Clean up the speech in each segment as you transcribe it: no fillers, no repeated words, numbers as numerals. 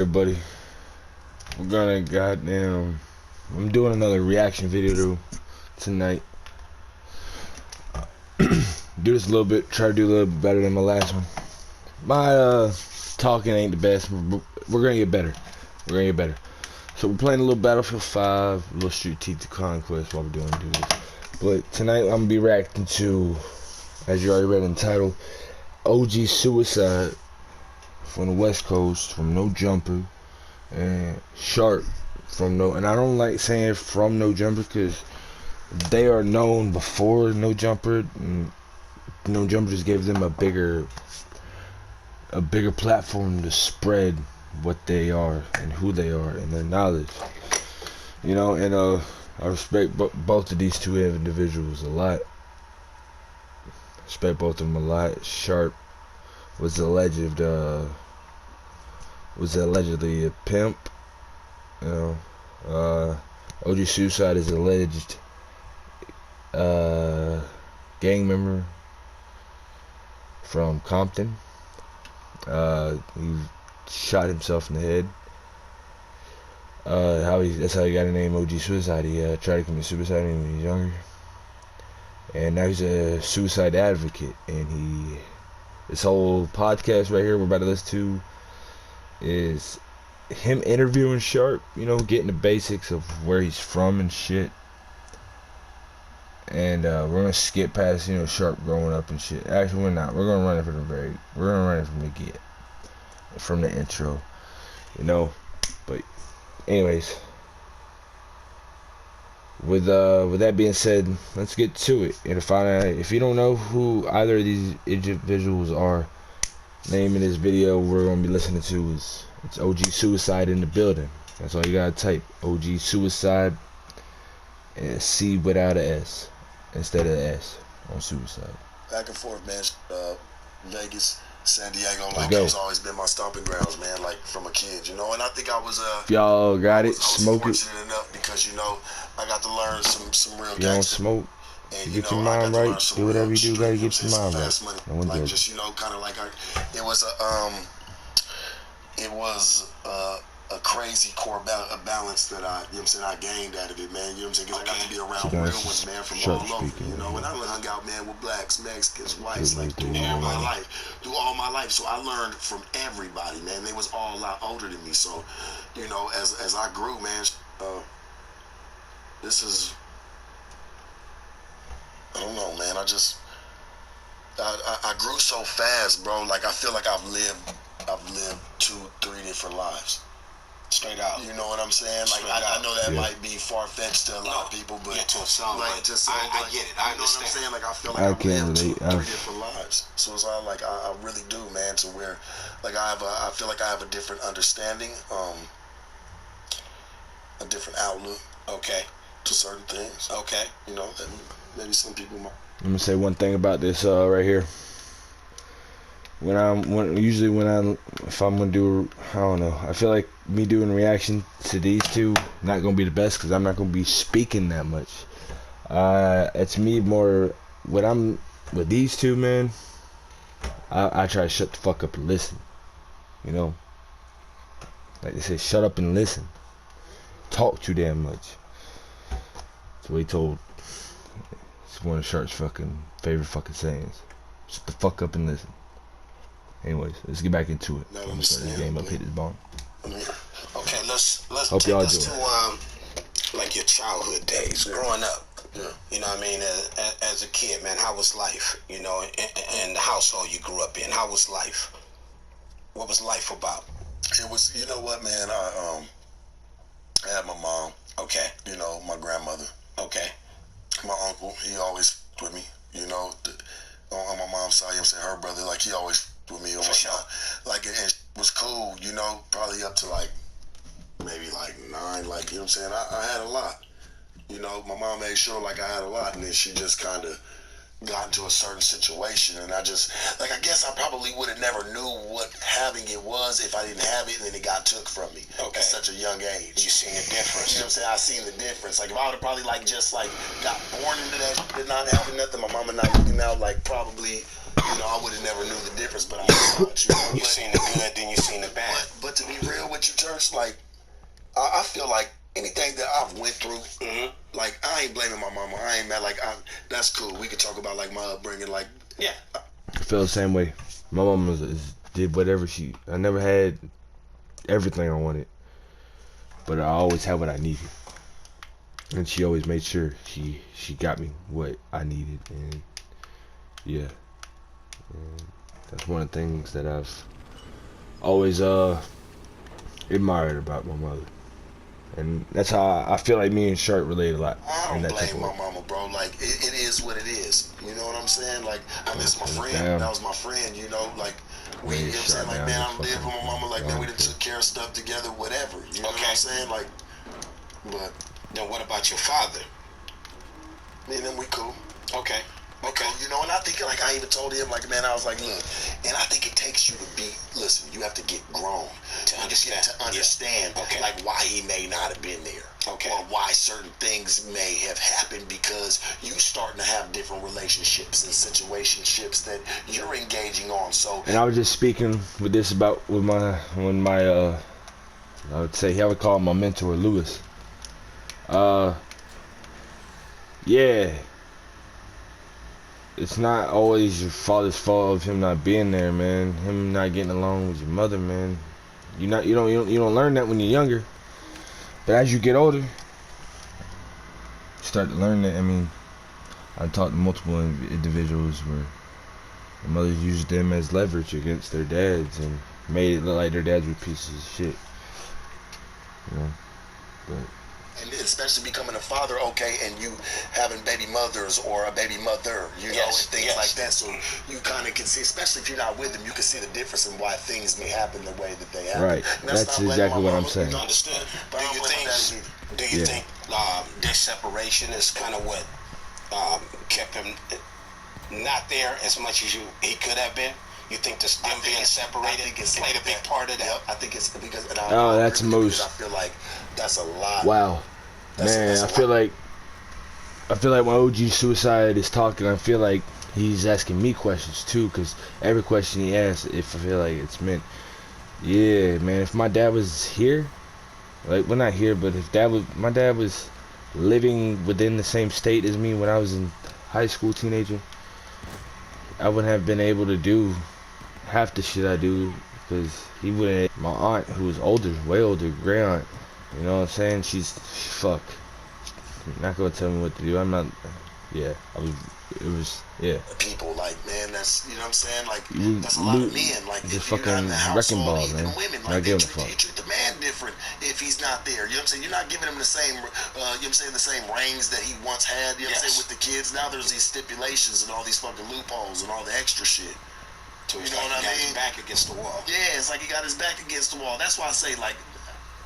Everybody, I'm doing another reaction video tonight. Do this a little bit, try to do a little bit better than my last one. My talking ain't the best, but we're gonna get better. So we're playing a little Battlefield 5, a little Strategic Conquest while we're do this. But tonight I'm gonna be reacting to, as you already read in the title, OG Cuicide from the West Coast, from No Jumper, and Sharp from No. And I don't like saying from No Jumper because they are known before No Jumper. And No Jumper just gave them a bigger platform to spread what they are and who they are and their knowledge. You know, and I respect both of these two individuals a lot. Respect both of them a lot. Sharp was allegedly a pimp. You know, OG Cuicide is alleged gang member from Compton. He shot himself in the head. That's how he got the name OG Cuicide. He tried to commit suicide when he was younger, and now he's a suicide advocate. And this whole podcast right here we're about to listen to is him interviewing Sharp, you know, getting the basics of where he's from and shit. And we're gonna skip past, you know, Sharp growing up and shit. Actually, we're not. We're gonna run it from from the intro, you know. But anyways, with that being said, let's get to it. And if you don't know who either of these individuals are, name in this video we're gonna be listening to is OG Cuicide in the building. That's all you gotta type. OG Cuicide and C without a S instead of the S on Suicide. Back and forth, man. Vegas, San Diego, like it's always been my stomping grounds, man. Like from a kid, you know. And I think I was y'all got it, smoke it. Fortunate enough because you know I got to learn some real. You don't smoke. And, get your mind right. Do whatever you do. Gotta get your mind right. Like just kind of like it was a crazy core balance that I gained out of it, man. You know what I'm saying? Because I got to be around real ones, man, from all over. You know, and I hung out, man, with blacks, Mexicans, whites, like through all my life. So I learned from everybody, man. They was all a lot older than me. So, you know, as I grew, man, this is, I don't know, man. I grew so fast, bro. Like I feel like I've lived 2-3 different lives. Straight out. You know what I'm saying? Like I know that might be far-fetched to a lot of people, but to some, like to some, I get it. I know what I'm saying? Like I feel like I've lived 2-3 different lives. So it's all like I really do, man. To where like I feel like I have a different understanding, a different outlook. Okay. To certain things. Okay. You know, that maybe some people might. I'm gonna say one thing about this right here. If I'm gonna do, I don't know, I feel like me doing reaction to these two not gonna be the best because I'm not gonna be speaking that much. It's me more with these two, man. I try to shut the fuck up and listen. You know, like they say, shut up and listen. Talk too damn much. That's what he told. It's one of Sharp's favorite sayings. Shut the fuck up and listen. Anyways, let's get back into it. I'm gonna start this game up, hit this bomb. Okay, let's hope take y'all us to like your childhood days, growing up. Yeah. You know what I mean? As a kid, man, how was life? You know, in the household you grew up in, how was life? What was life about? It was, you know what, man? I had my mom. Okay. You know, my grandmother. Okay. My uncle, he always with me. You know, on my mom's side, you know what I'm saying, her brother, like he always with me or whatnot. Sure. Like it was cool, you know, probably up to like maybe like 9, like, you know what I'm saying? I had a lot. You know, my mom made sure like I had a lot, and then she just kind of got into a certain situation, and I guess I probably would have never knew what having it was if I didn't have it, and then it got took from me at such a young age. You seen the difference. You know what I'm saying? I seen the difference. Like if I would have probably like just like got born into that, not having nothing, my mama not looking out, like probably you know, I would have never knew the difference, but I saw it, you know. You seen the good, then you seen the bad. But to be real with you, Church, like, I feel like anything that I've went through, like, I ain't blaming my mama. I ain't mad. Like, that's cool. We could talk about, like, my upbringing. Like, Yeah. I feel the same way. My mom did whatever I never had everything I wanted, but I always had what I needed. And she always made sure she got me what I needed. And yeah. And that's one of the things that I've always admired about my mother. And that's how I feel like me and Sharp relate a lot. I in don't that type blame of my way. mama, bro. Like, it is what it is. You know what I'm saying? Like, I miss my friend. Damn. That was my friend, you know? Like, we, Yeah, you know what I'm saying? shot Like, down man, the I'm there for my fucking mama. Like, man, we done thing. took care of stuff together, whatever. You know what I'm saying? Like, but Then what about your father? me and him, we cool. Okay. Okay. You know, and I think, like, I even told him, like, man, I was like, look, and I think it takes you to listen, you have to get grown. To understand. To understand, Yeah. Okay. like, why he may not have been there. Okay. Or why certain things may have happened, because you starting to have different relationships and situationships that you're engaging on. So, And I was just speaking with this about with my I would say I would call him my mentor, Lewis. Yeah. It's not always your father's fault of him not being there, man. Him not getting along with your mother, man. You don't learn that when you're younger. But as you get older, you start to learn that. I mean, I talked to multiple individuals where the mothers used them as leverage against their dads and made it look like their dads were pieces of shit. You know, but and especially becoming a father, okay, and you having baby mothers or a baby mother, you know, and things like that. So you kind of can see, especially if you're not with them, you can see the difference in why things may happen the way that they happen. Right. That's exactly what I'm saying. Understood. But Do you think their separation is kind of what kept him not there as much as he could have been? You think this them being separated played a big part of that? Yep, I think it's because. That's most. I feel like that's a lot. Wow, man, I feel like when OG Cuicide is talking, I feel like he's asking me questions too, because every question he asks, if I feel like it's meant. Yeah, man, if my dad was here, like, well, not here, but if my dad was living within the same state as me when I was in high school, teenager, I wouldn't have been able to do half the shit I do, because he wouldn't. My aunt, who was older, way older, gray aunt, you know what I'm saying? She's not gonna tell me what to do. I'm not. Yeah, People, like, man, that's, you know what I'm saying? Like, that's a You lot of men. Like, the if you're fucking not in the wrecking household, ball, even man. women, Not like, they giving a fuck. treat the man different if he's not there. You know what I'm saying? You're not giving him the same, you know what I'm saying, the same reins that he once had, you know what I'm saying, with the kids. Now there's these stipulations and all these fucking loopholes and all the extra shit. So You know what I mean? His back against the wall. Yeah, it's like he got his back against the wall. That's why I say, like,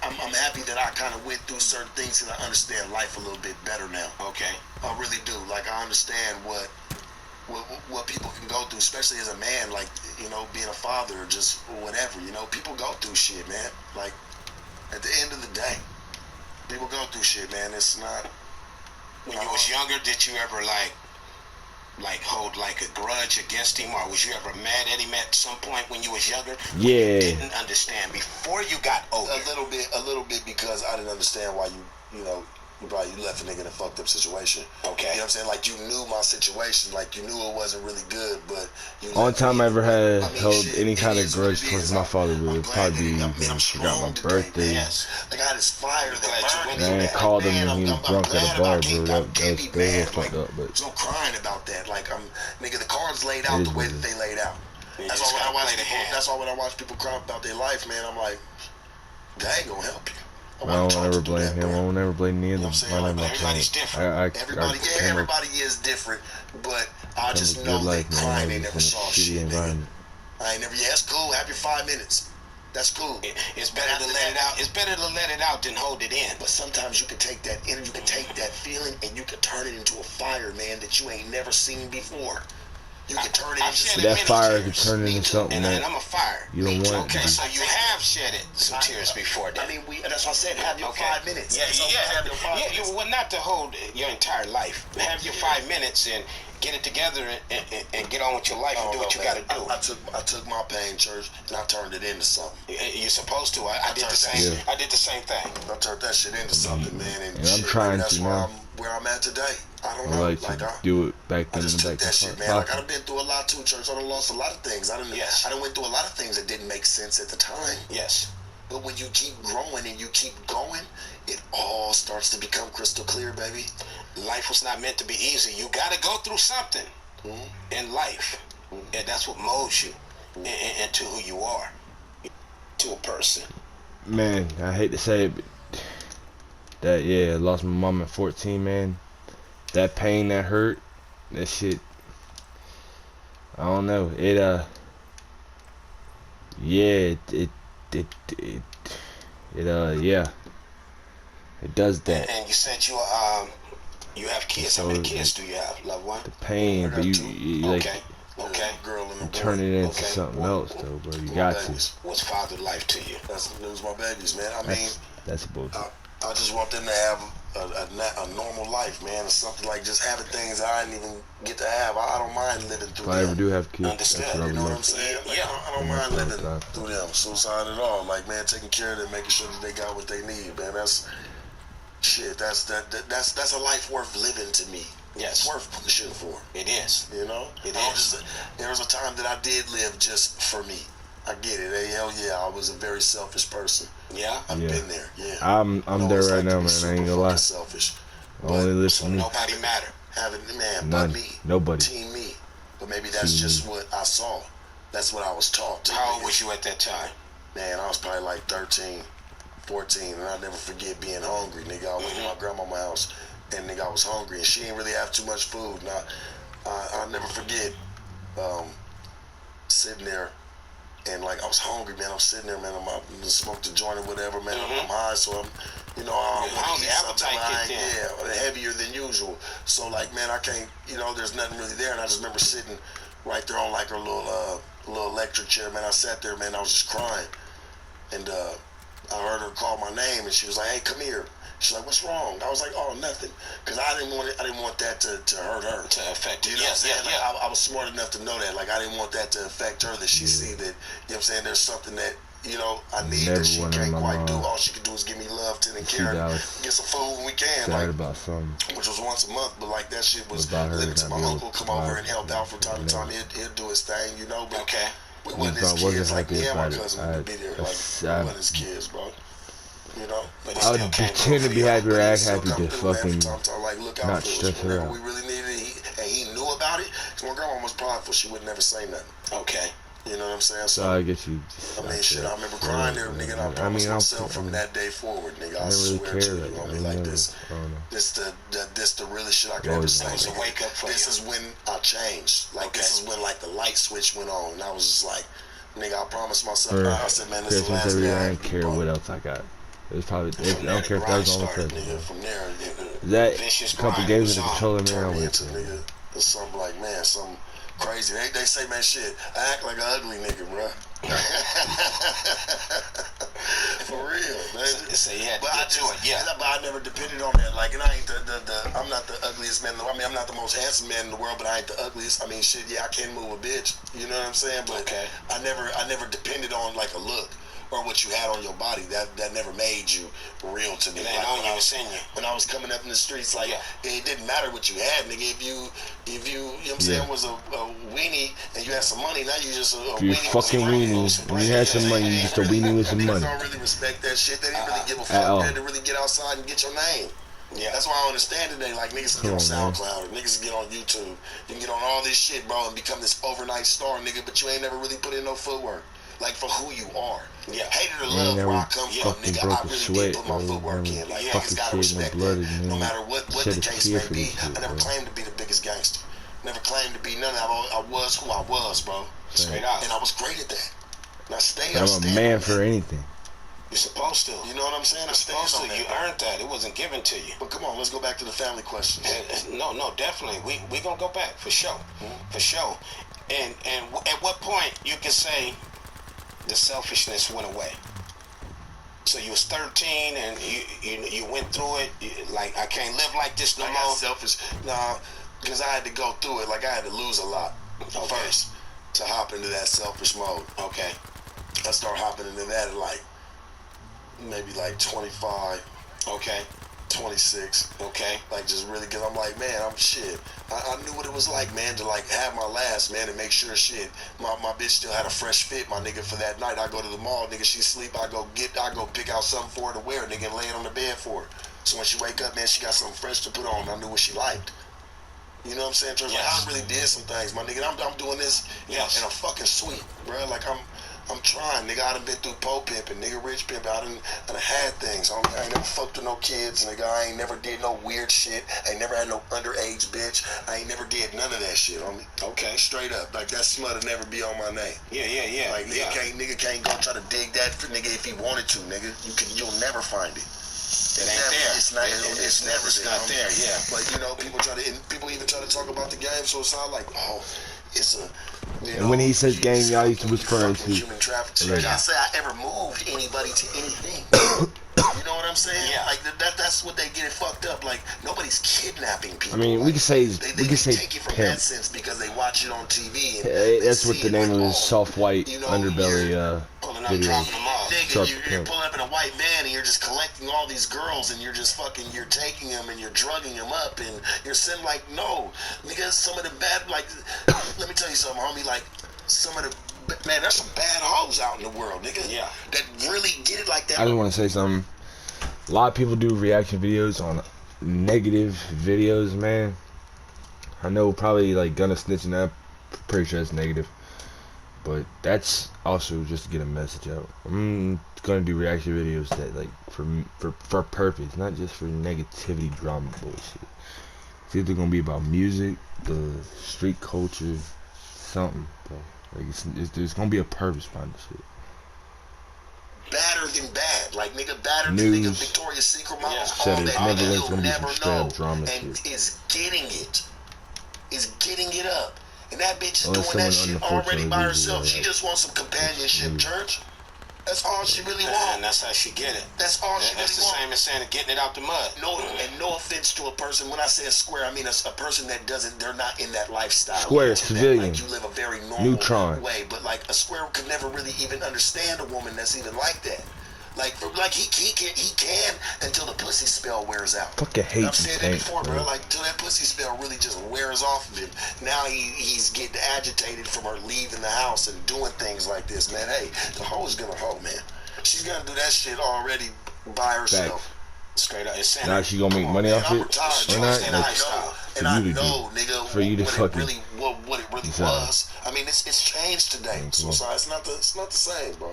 I'm happy that I kind of went through certain things and I understand life a little bit better now. Okay. I really do. Like, I understand what people can go through, especially as a man, like, you know, being a father or just whatever, you know. People go through shit, man. Like, at the end of the day, people go through shit, man. It's not... When you was younger, did you ever, like hold, like, a grudge against him, or was you ever mad at him at some point when you was younger? Yeah. You didn't understand before you got older? A little bit, because I didn't understand why you left a nigga in a fucked up situation. Okay. You know what I'm saying? Like, you knew my situation. Like, you knew it wasn't really good, but... Only time I ever had held shit, any kind of is grudge what it towards is. my father would I'm glad probably be that when I'm I forgot my strong today, birthday. man. Like, I had this fire that glad you burned went me, Man, man. called him Man, and he was I'm drunk at glad a bar, about bro. it. That Can't was be mad. fucked Like, up, but there's no crying about that. Like, nigga, the cards laid out the way that they laid out. That's all when I watch people. That's all when I watch people cry about their life, man. I'm like, that ain't gonna help you. I don't ever blame him. I won't ever blame neither. You know what I'm saying? Like, everybody's different. Everybody is different, but I just know that crime ain't never solved shit, nigga. I ain't never. Yeah, that's cool. Have your 5 minutes. That's cool. It's better to let it out. It's better to let it out than hold it in. But sometimes you can take that energy, you can take that feeling, and you can turn it into a fire, man, that you ain't never seen before. You can turn it into that fire can turn into something and that I'm a fire. you don't want. Okay, so you have shedded some tears before that. I mean, that's what I said. Have your 5 minutes. Yeah. Well, not to hold your entire life. Have your 5 minutes and get it together and get on with your life and do what you got to do. I took my pain, church, and I turned it into something. You're supposed to. I did the same. Yeah. I did the same thing. I turned that shit into something, man. And I'm shit, trying that's to why now. I'm where I'm at today. I don't I know. like to do it back I in just the took back. that shit, man. Like I done been through a lot too, church. I done lost a lot of things. I done went through a lot of things that didn't make sense at the time. Yes. But when you keep growing and you keep going, it all starts to become crystal clear, baby. Life was not meant to be easy. You got to go through something in life, and that's what molds you into who you are, to a person. Man, I hate to say it, but I lost my mom at 14, man. That pain, that hurt, that shit. I don't know. It does that. And you said you have kids. How many kids do you have, loved one? The pain, but you like Girl and a boy. turn it into something else, though, bro. You got to. What's father life to you? It was my babies, man. I mean, that's a bullshit. I just want them to have a normal life, man. It's something like just having things that I didn't even get to have. I don't mind living through If I them. ever do have kids, Understood. that's what I You would know what I'm love. saying? Like, Yeah. I don't mind living through them. Suicide at all. Like, man, taking care of them, making sure that they got what they need, man. That's shit. That's a life worth living to me. Yes. It's worth pushing for. It is. You know? It is. There was a time that I did live just for me. I get it. Hey, hell yeah, I was a very selfish person. Yeah. I've been there. Yeah. I'm there right now, man. I ain't gonna lie. Selfish. Only listen to me. Nobody matter. None. But me. Nobody. Team me. But maybe that's just what I saw. That's what I was taught. How old was you at that time? Man, I was probably like 13, 14, and I'll never forget being hungry, nigga. I went to my grandma's house, and nigga, I was hungry, and she didn't really have too much food. And I'll never forget sitting there, and like I was hungry, man. I'm sitting there, man. I smoked a joint or whatever, man. I'm high, so I'm, I'm hungry, appetite heavier than usual. So like, man, I can't, there's nothing really there, and I just remember sitting right there on like a little electric chair, man. I sat there, man. I was just crying, and I heard her call my name, and she was like, "Hey, come here." She's like, "What's wrong?" I was like, "Oh, nothing," because I didn't want that to hurt her, to affect you. Yes, yeah. I was smart enough to know that. Like, I didn't want that to affect her. That she see that, there's something that I need that she can't quite do. All she can do is give me love, tend and care, and get some food when we can. Like, about something. Which was once a month, but like that shit was limited to my uncle come over and help out from time to time. He'd do his thing, But okay. We wasn't his kids. Like, me and my cousin would be there. Like, we wasn't his kids, bro. But I would pretend to be happy or act happy to fucking like, look out not for stress us. her out. We really needed it, and he knew about it. Cause my grandma was prideful. She would never say nothing. Okay. You know what I'm saying? So I guess you. I mean, shit. I remember crying there, nigga. And I promised myself from that day forward, nigga. I swear to you, homie, like this. This the realest shit I could ever say. It was a wake up for you. This is when I changed. Like, this is when like the light switch went on, and I was just like, nigga, I promised myself. I said, man, this is the last day. I didn't care what else I got. It was probably. I don't care if that was the only person. From there, that a couple games with the controller, man. I went to something like, man, something crazy. They say, man, shit, I act like an ugly nigga, bro. For real, man. So you had to get to it, yeah. But I never depended on that. Like, and I ain't I'm not the ugliest man in the world. I mean, I'm not the most handsome man in the world, but I ain't the ugliest. I mean, shit, yeah, I can move a bitch. You know what I'm saying? But I never depended on like a look or what you had on your body. That never made you real to me. It ain't on you, it's in you. When I was coming up in the streets, like, it didn't matter what you had, nigga. If you know what I'm saying, was a weenie and you had some money, now you just a you weenie. Fucking weenie. When you had some money, you just a weenie with some money. Niggas don't really respect that shit. They didn't really give a fuck. They didn't really get outside and get your name. Yeah, that's why I understand today. Like, niggas can get on SoundCloud, or niggas can get on YouTube. You can get on all this shit, bro, and become this overnight star, nigga. But you ain't never really put in no footwork. Like, for who you are. Yeah, hated or love where I come from, nigga. I really did put my footwork in. Like, niggas gotta respect that. No matter what the case may be. I never claimed to be the biggest gangster. Never claimed to be none of that. I was who I was, bro. Straight out. And I was great at that. And I stayed. I'm a man for anything. You're supposed to. You know what I'm saying? I supposed to. You earned that. It wasn't given to you. But come on, let's go back to the family questions. No, definitely. We gonna go back for sure. For sure. And at what point you can say the selfishness went away? So you was 13 and you went through it. Like, I can't live like this no more. Selfish. Nah, because I had to go through it. Like I had to lose a lot first to hop into that selfish mode. Okay. I start hopping into that at like maybe like 25. Okay. 26. Okay. Like just really, cause I'm like, man, I'm shit. I knew what it was like, man, to like have my last, man, and make sure shit. My bitch still had a fresh fit, my nigga, for that night. I go to the mall, nigga, she sleep, I go pick out something for her to wear, nigga, and lay it on the bed for her. So when she wake up, man, she got something fresh to put on. I knew what she liked. You know what I'm saying? Yes. Like, I really did some things, my nigga. I'm doing this in a fucking suite, bro. Like I'm trying, nigga. I done been through pole pimping, nigga, rich pimping. I done had things. I ain't never fucked with no kids, nigga. I ain't never did no weird shit. I ain't never had no underage bitch. I ain't never did none of that shit on me. Okay, straight up. Like that smut'll never be on my name. Yeah. Like nigga can't go try to dig that for nigga if he wanted to, nigga. You'll never find it. It ain't there. It's never there. Yeah. But you know, people even try to talk about the game, so it's not like, oh, it's a. And when he says gang, y'all used to whisper into human trafficking. I can't say I ever moved anybody to anything. You know what I'm saying? Yeah. Like that's what they get it fucked up. Like nobody's kidnapping people. I mean, like, we can say take it from that pimp. sense because they watch it on TV. And that's what the name of his soft white underbelly video is. You're pulling up in a white van and you're just collecting all these girls and you're just fucking, you're taking them and you're drugging them up and you're saying like, no, because some of the bad, like, let me tell you something, homie, like, some of the, man, there's some bad hoes out in the world, nigga. Yeah. That really get it like that. I just want to say something. A lot of people do reaction videos on negative videos, man. I know probably like Gunna snitching up, pretty sure that's negative. But that's also just to get a message out. I'm gonna do reaction videos that like for purpose, not just for negativity, drama, bullshit. It's either gonna be about music, the street culture, something, bro. Like there's gonna be a purpose behind this shit. Badder than bad, like nigga, badder than News. nigga Victoria's Secret models. Yeah. Said All it's that never you'll gonna be some never straight up know, drama and shit. is getting it. Is getting it up. And that bitch is Unless doing that someone shit already by unfortunately herself. loses, She just wants some companionship, church. That's all she really wants. And that's how she get it. That's all she really wants. That's the same as saying getting it out the mud. No, and no offense to a person. When I say a square, I mean a person that doesn't. They're not in that lifestyle. Square, civilian, like you live a very normal neutron way, but like a square could never really even understand a woman that's even like that. Like he can until the pussy spell wears out. Fucking hate I've said that tank, before, bro. bro. Like till that pussy spell really just wears off of him. Now he's getting agitated from her leaving the house and doing things like this, man. Hey, the hoe is gonna hoe, man. She's gonna do that shit already by herself. Facts. Straight up, it's Now she gonna make money off I'm it retired, or not? and Like, I for you to know, do, nigga, for you to fucking what it really decide. was. I mean, it's changed today. So it's not the same, bro.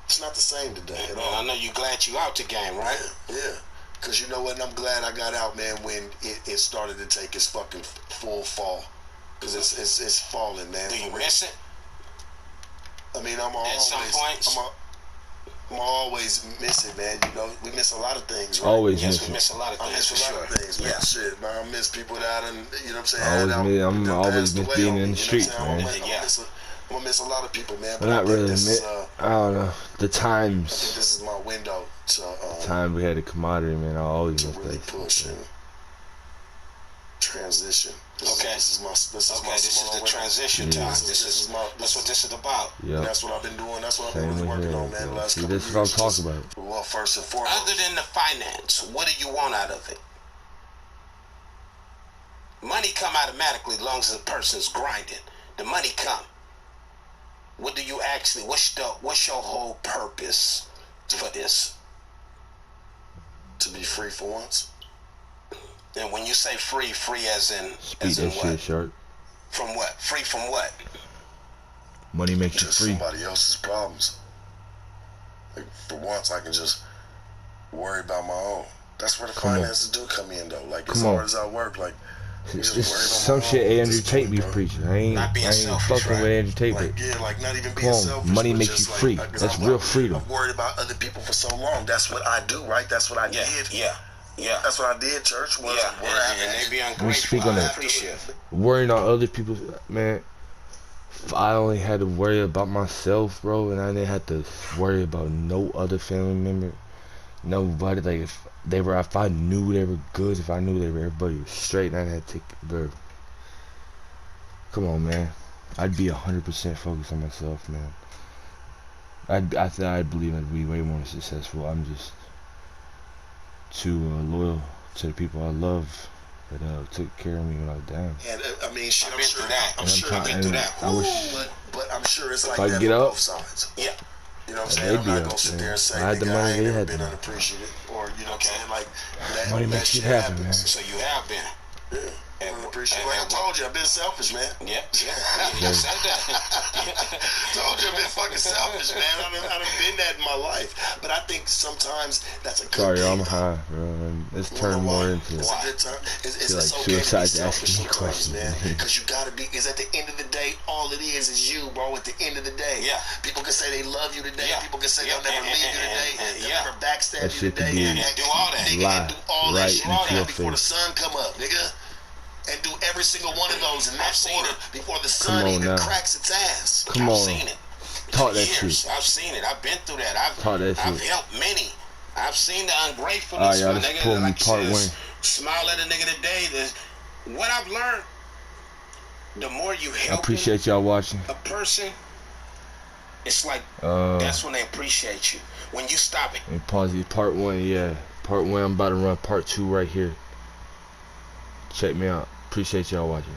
It's not the same today at all. I know you glad you out the game, right? Yeah. Cause you know what? I'm glad I got out, man. When it started to take its fucking full fall. Cause it's falling, man. Do you miss it? I mean, At some points? I'm always miss it, man. You know, we miss a lot of things, right? Always Yes, miss we it. miss a lot of I things miss for a lot sure. of things, man. Yeah. Shit, man. I miss people that and you know what I'm saying. I'm always miss being in the streets, man. I'm gonna miss a lot of people, man. But not really. I don't know. The I think times, this is my window to time we had a commodity, man. I always to miss really that push shit, and man. transition. Okay. This is my This is the transition Yeah. time. That's what this is about. Yeah. That's what I've been doing. That's what I've been Same really with working here, on, man. The bro. last See, couple this is of what I'm years. talking about. Well, first and foremost. Other than the finance, what do you want out of it? Money come automatically as long as the person's grinding. The money come. What do you actually? What's your whole purpose for this? To be free for once. And when you say free as in Speak that what? shit, Sharp. From what? Free from what? Money makes you Just free. somebody else's problems. Like, for once, I can just worry about my own. That's where the Come on. finances do come in, though. Like, as Come on. hard as I work, like, It's just worry about some my shit own. Andrew Just Tate do be it, bro. preaching. I ain't Not being selfish, fucking right? with Andrew Tate. Like, yeah, like not even being Come on, selfish. money but makes just you like, free. 'cause That's I'm real like, freedom. I've worried about other people for so long. That's what I do, right? That's what I did. Yeah. That's what I did, church. Was And they be ungrateful. speak on I that. appreciate it. Worrying on other people, man. If I only had to worry about myself, bro, and I didn't have to worry about no other family member, nobody. Like if I knew they were good, if I knew everybody was straight, and I had to take, bro, Come on, man. I'd be 100% focused on myself, man. I believe I'd be way more successful. I'm just too loyal to the people I love that took care of me when I was down. And I mean, shit, I've I'm been sure through that. I'm sure I've been through that. I wish but I'm sure it's if like I that could get for up, both sides. Yeah. You know what I'm they'd saying? I'm be not up, gonna sit man. there and say, I had the nigga, money, I ain't they never had been the money. unappreciated, or you know what I'm saying? Like Money that makes shit it happen, man. happens. So you have been. Yeah. And- Unappreciated. and- Like I told you, I've been selfish, man. Yeah. You said that. Told you I've been fucking selfish, man. I done been that in my life. But I think sometimes that's a good Sorry, thing. I'm high, bro. And it's You know turned why? more into. It's a good time. It's feel like okay to be suicide's selfish asking me sometimes, questions, man. man. Because you gotta be. Because at the end of the day, all it is you, bro. At the end of the day, Yeah. People can say they love you today. Yeah. People can say Yeah. they'll never And- leave you and- today. and- They'll yeah. never backstab That you shit could today. be And do all that. Nigga, lie and do all that right shit into your before the face. sun come up, nigga. And do every single one of those in that I've seen order it. before the Come sun on even now. cracks its ass. Come I've on. seen it. Talk that Years. shit. I've seen it. I've been through that. I've Talk that shit. helped many. I've seen the ungratefulness, Alright, y'all, my this nigga. pulled me Like you part said, one. smile at a nigga today. What I've learned, the more you I help appreciate y'all watching. a person, it's like Uh, that's when they appreciate you. When you stop it. and pause it. Part one, yeah. Part one. I'm about to run part two right here. Check me out. Appreciate y'all watching.